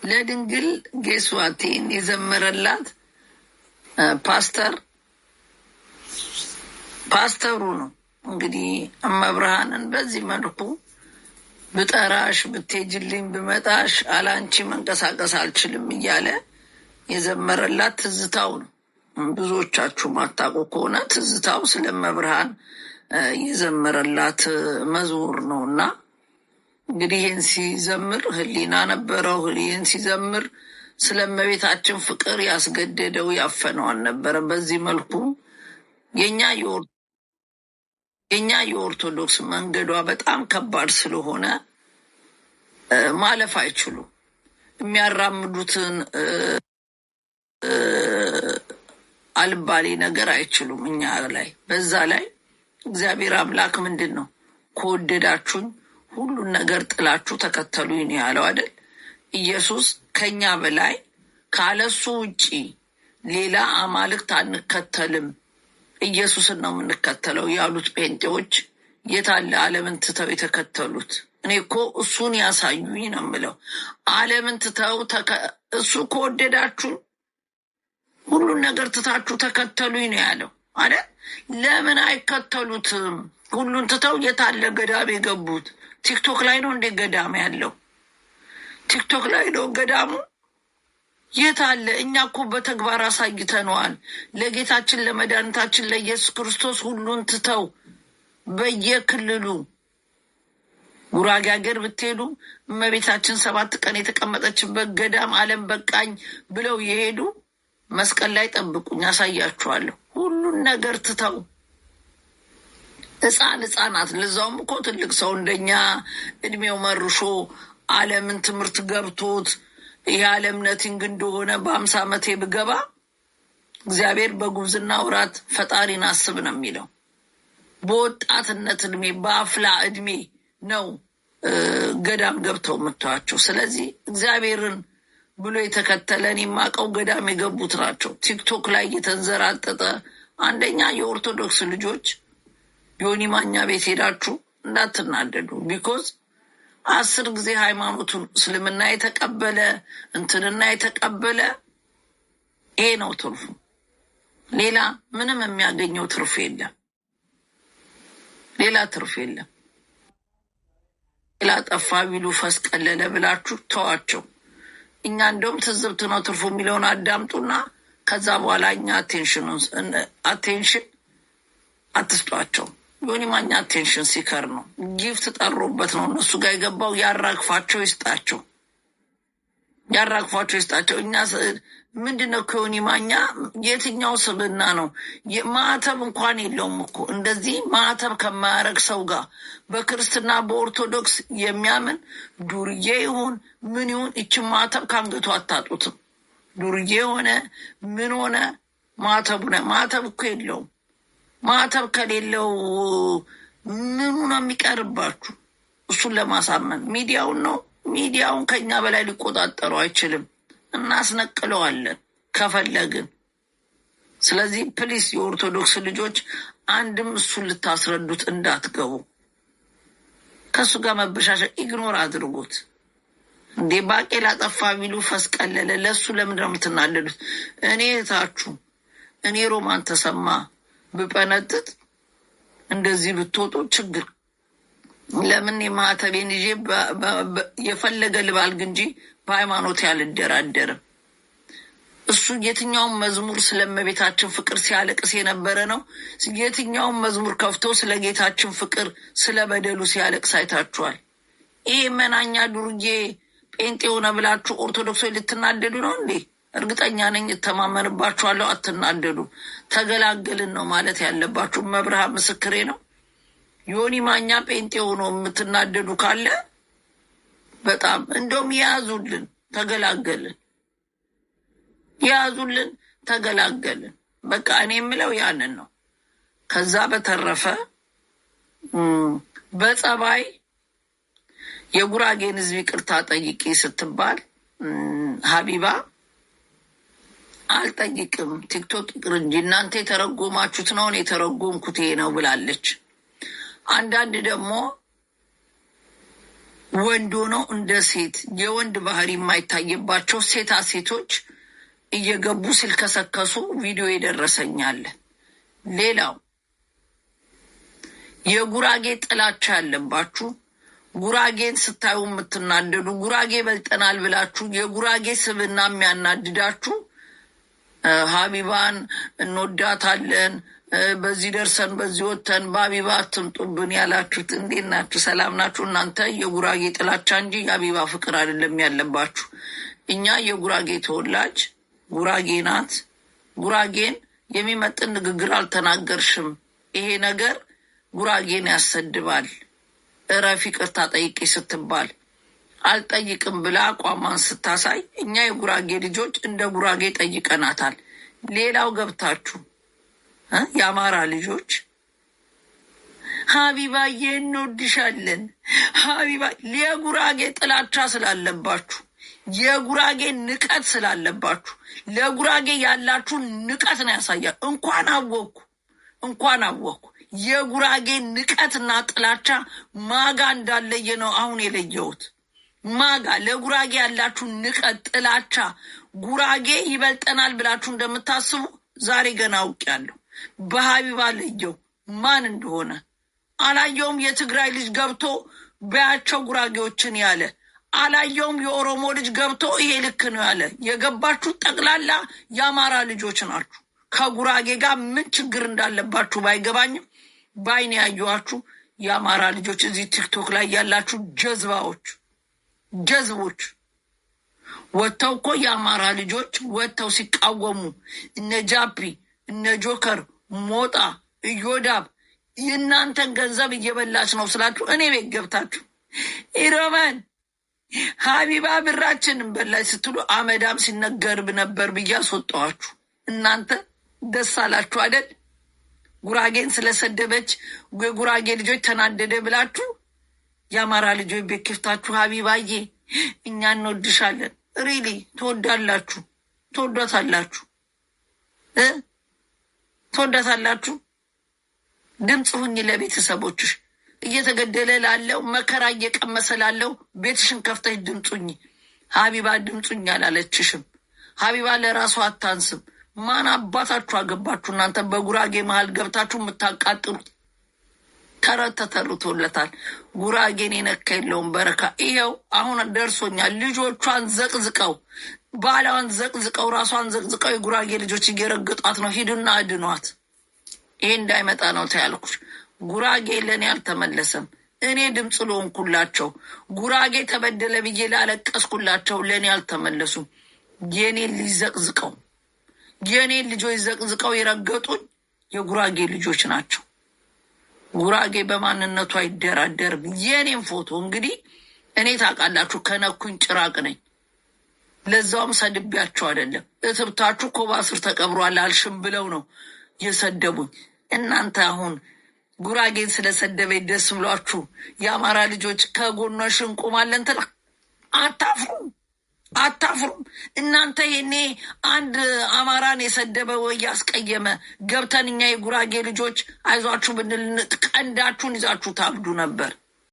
ለድንግል ጌስዋቴን የዘመረላት ፓስተሩ ነው። እንግዲህ እመብርሃንን በዚህ መልኩ ብጠራሽ ብትሄጂልኝ ብመጣሽ አላንቺ መንቀሳቀስ አልችልም እያለ የዘመረላት ትዝታው ነው። ብዙዎቻችሁ ማታውቁ ከሆነ ትዝታው ስለ እመብርሃን የዘመረላት መዝሙር ነው እና እንግዲህ ይህን ሲዘምር ህሊና ነበረው። ይህን ሲዘምር ስለ እመቤታችን ፍቅር ያስገደደው ያፈነው አልነበረም። በዚህ መልኩ የኛ የኦርቶዶክስ መንገዷ በጣም ከባድ ስለሆነ ማለፍ አይችሉም። የሚያራምዱትን አልባሌ ነገር አይችሉም እኛ ላይ። በዛ ላይ እግዚአብሔር አምላክ ምንድን ነው ከወደዳችሁኝ ሁሉን ነገር ጥላችሁ ተከተሉኝ ያለው አይደል? ኢየሱስ ከኛ በላይ ካለሱ ውጪ ሌላ አማልክት አንከተልም፣ ኢየሱስን ነው የምንከተለው ያሉት ጴንጤዎች የታለ ዓለምን ትተው የተከተሉት? እኔ እኮ እሱን ያሳዩኝ ነው የምለው። ዓለምን ትተው እሱ ከወደዳችሁ ሁሉን ነገር ትታችሁ ተከተሉኝ ነው ያለው አይደል? ለምን አይከተሉትም? ሁሉን ትተው የታለ ገዳም የገቡት? ቲክቶክ ላይ ነው እንዴ ገዳም ያለው? ቲክቶክ ላይ ነው ገዳሙ? የት አለ? እኛ እኮ በተግባር አሳይተነዋል። ለጌታችን ለመድኃኒታችን ለኢየሱስ ክርስቶስ ሁሉን ትተው በየክልሉ ጉራጌ ሀገር ብትሄዱ እመቤታችን 7 ቀን የተቀመጠችበት ገዳም ዓለም በቃኝ ብለው የሄዱ መስቀል ላይ ጠብቁኝ ያሳያችኋለሁ። ሁሉን ነገር ትተው ህፃናት ለዛውም እኮ ትልቅ ሰው እንደኛ እድሜው መርሾ ዓለምን ትምህርት ገብቶት ይህ ዓለም ነቲንግ እንደሆነ በ50 ዓመቴ ብገባ እግዚአብሔር በጉብዝና ወራት ፈጣሪን አስብ ነው የሚለው። በወጣትነት እድሜ በአፍላ እድሜ ነው ገዳም ገብተው የምታዩቸው። ስለዚህ እግዚአብሔርን ብሎ የተከተለን የማቀው ገዳም የገቡት ናቸው። ቲክቶክ ላይ እየተንዘራጠጠ አንደኛ የኦርቶዶክስ ልጆች ዮኒ ማኛ ቤት ሄዳችሁ እንዳትናደዱ። ቢኮዝ 10 ጊዜ ሃይማኖቱን እስልምና የተቀበለ እንትንና የተቀበለ ይሄ ነው ትርፉ። ሌላ ምንም የሚያገኘው ትርፍ የለም። ሌላ ትርፍ የለም። ሌላ ጠፋ ቢሉ ፈስ ቀለለ ብላችሁ ተዋቸው። እኛ እንደውም ትዝብት ነው ትርፉ የሚለውን አዳምጡና ከዛ በኋላ እኛ አቴንሽን አትስጧቸው። ዮኒ ማኛ አቴንሽን ሲከር ነው፣ ጊፍት ጠሮበት ነው እነሱ ጋር የገባው። ያራግፋቸው ይስጣቸው። እኛ ምንድነው ከዮኒ ማኛ የትኛው ስብና ነው? ማዕተብ እንኳን የለውም እኮ። እንደዚህ ማዕተብ ከማያረግ ሰው ጋር በክርስትና በኦርቶዶክስ የሚያምን ዱርዬ ይሁን ምን ይሁን ይችን ማዕተብ ከአንገቱ አታጡትም። ዱርዬ ሆነ ምን ሆነ ማዕተብ እኮ የለውም። ማዕተብ ከሌለው ምኑ ነው የሚቀርባችሁ? እሱን ለማሳመን ሚዲያውን ነው። ሚዲያውን ከኛ በላይ ሊቆጣጠሩ አይችልም። እናስነቅለዋለን ከፈለግን። ስለዚህ ፕሊስ የኦርቶዶክስ ልጆች አንድም እሱን ልታስረዱት እንዳትገቡ። ከእሱ ጋር መበሻሸቅ ኢግኖር አድርጉት። እንዴ ባቄላ ጠፋ ቢሉ ፈስ ቀለለ። ለእሱ ለምንድን ነው የምትናደዱት? እኔ እህታችሁ እኔ ሮማን ተሰማ ብጠነጥጥ እንደዚህ ብትወጡ ችግር ለምን? የማዕተቤን ይዤ የፈለገ ልባልግ እንጂ በሃይማኖት ያልደራደርም። እሱ የትኛውን መዝሙር ስለእመቤታችን ፍቅር ሲያለቅስ የነበረ ነው። የትኛውን መዝሙር ከፍቶ ስለ ጌታችን ፍቅር ስለ በደሉ ሲያለቅስ አይታችኋል? ይሄ መናኛ ዱርዬ ጴንጤ ሆነ ብላችሁ ኦርቶዶክሶች ልትናደዱ ነው እንዴ? እርግጠኛ ነኝ እተማመንባችኋለሁ። አትናደዱ። ተገላገልን ነው ማለት ያለባችሁ። መብርሃን ምስክሬ ነው። ዮኒ ማኛ ጴንጤ ሆኖ የምትናደዱ ካለ በጣም እንደውም ያዙልን፣ ተገላገልን። በቃ እኔ የምለው ያንን ነው። ከዛ በተረፈ በጸባይ የጉራጌን ሕዝብ ይቅርታ ጠይቂ ስትባል ሀቢባ አልጠይቅም ቲክቶክ ይቅር እንጂ እናንተ የተረጎማችሁት ነው፣ እኔ የተረጎምኩት ይሄ ነው ብላለች። አንዳንድ ደግሞ ወንድ ሆነው እንደ ሴት የወንድ ባህሪ የማይታይባቸው ሴታ ሴቶች እየገቡ ሲልከሰከሱ ቪዲዮ ይደረሰኛል። ሌላው የጉራጌ ጥላቻ ያለባችሁ ጉራጌን ስታዩ የምትናደዱ ጉራጌ በልጠናል ብላችሁ የጉራጌ ስብና የሚያናድዳችሁ ሀቢባን እንወዳታለን በዚህ ደርሰን በዚህ ወተን በሀቢባ አትምጡብን ያላችሁት እንዴት ናችሁ? ሰላም ናችሁ? እናንተ የጉራጌ ጥላቻ እንጂ የሀቢባ ፍቅር አይደለም ያለባችሁ። እኛ የጉራጌ ተወላጅ ጉራጌ ናት። ጉራጌን የሚመጥን ንግግር አልተናገርሽም፣ ይሄ ነገር ጉራጌን ያሰድባል፣ እረፊ ይቅርታ ጠይቂ ስትባል አልጠይቅም ብላ አቋሟን ስታሳይ እኛ የጉራጌ ልጆች እንደ ጉራጌ ጠይቀናታል። ሌላው ገብታችሁ የአማራ ልጆች ሀቢባዬ እንወድሻለን ሀቢባ የጉራጌ ጥላቻ ስላለባችሁ የጉራጌ ንቀት ስላለባችሁ ለጉራጌ ያላችሁን ንቀት ነው ያሳያል። እንኳን አወኩ የጉራጌ ንቀትና ጥላቻ ማጋ እንዳለየ ነው አሁን የለየሁት። ማጋ ለጉራጌ ያላችሁ ንቀት ጥላቻ ጉራጌ ይበልጠናል ብላችሁ እንደምታስቡ ዛሬ ገና አውቄያለሁ። በሀቢባ ለየው ማን እንደሆነ አላየውም። የትግራይ ልጅ ገብቶ በያቸው ጉራጌዎችን ያለ አላየውም። የኦሮሞ ልጅ ገብቶ ይሄ ልክ ነው ያለ። የገባችሁ ጠቅላላ የአማራ ልጆች ናችሁ። ከጉራጌ ጋር ምን ችግር እንዳለባችሁ ባይገባኝም ባይን ያየኋችሁ የአማራ ልጆች እዚህ ቲክቶክ ላይ ያላችሁ ጀዝቦች ወጥተው እኮ የአማራ ልጆች ወጥተው ሲቃወሙ እነ ጃፒ እነ ጆከር ሞጣ እዮዳብ የእናንተን ገንዘብ እየበላች ነው ስላችሁ እኔ ቤት ገብታችሁ ኢሮማን ሀቢባ ብራችንን በላይ ስትሉ አመዳም ሲነገርብ ነበር ብዬ አስወጣኋችሁ። እናንተ ደስ አላችሁ አይደል? ጉራጌን ስለሰደበች የጉራጌ ልጆች ተናደደ ብላችሁ የአማራ ልጆች ቤት ከፍታችሁ ሀቢባዬ እኛ እንወድሻለን። ሪሊ ትወዳላችሁ፣ ትወዳታላችሁ። ድምፅ ሁኝ ለቤተሰቦችሽ። እየተገደለ ላለው መከራ እየቀመሰ ላለው ቤትሽን ከፍተሽ ድምፁኝ። ሀቢባ ድምፁኝ አላለችሽም። ሀቢባ ለራሷ አታንስም። ማን አባታችሁ አገባችሁ እናንተ በጉራጌ መሀል ገብታችሁ የምታቃጥሉት? ተረት ተተርቶለታል። ጉራጌን የነካ የለውም በረካ። ይኸው አሁን ደርሶኛል። ልጆቿን ዘቅዝቀው ባሏን ዘቅዝቀው ራሷን ዘቅዝቀው የጉራጌ ልጆች እየረገጧት ነው። ሂዱና አድኗት። ይሄ እንዳይመጣ ነው ተያልኩሽ። ጉራጌ ለእኔ አልተመለሰም። እኔ ድምፅ ልሆንኩላቸው ጉራጌ ተበደለ ብዬ ላለቀስኩላቸው ለእኔ አልተመለሱም። የኔን ሊዘቅዝቀው የኔን ልጆች ዘቅዝቀው የረገጡኝ የጉራጌ ልጆች ናቸው። ጉራጌ በማንነቱ አይደራደርም። የኔን ፎቶ እንግዲህ እኔ ታውቃላችሁ ከነኩኝ ጭራቅ ነኝ። ለዛውም ሰድቢያቸው አይደለም። እትብታችሁ ኮባ ስር ተቀብሯል አልሽም ብለው ነው የሰደቡኝ። እናንተ አሁን ጉራጌን ስለሰደበኝ ደስ ብሏችሁ የአማራ ልጆች ከጎኗሽ እንቆማለን ትላ አታፍሩም? እናንተ የኔ አንድ አማራን የሰደበ ወይ ያስቀየመ ገብተን እኛ የጉራጌ ልጆች አይዟችሁ ብንል ቀንዳችሁን ይዛችሁ ታብዱ ነበር።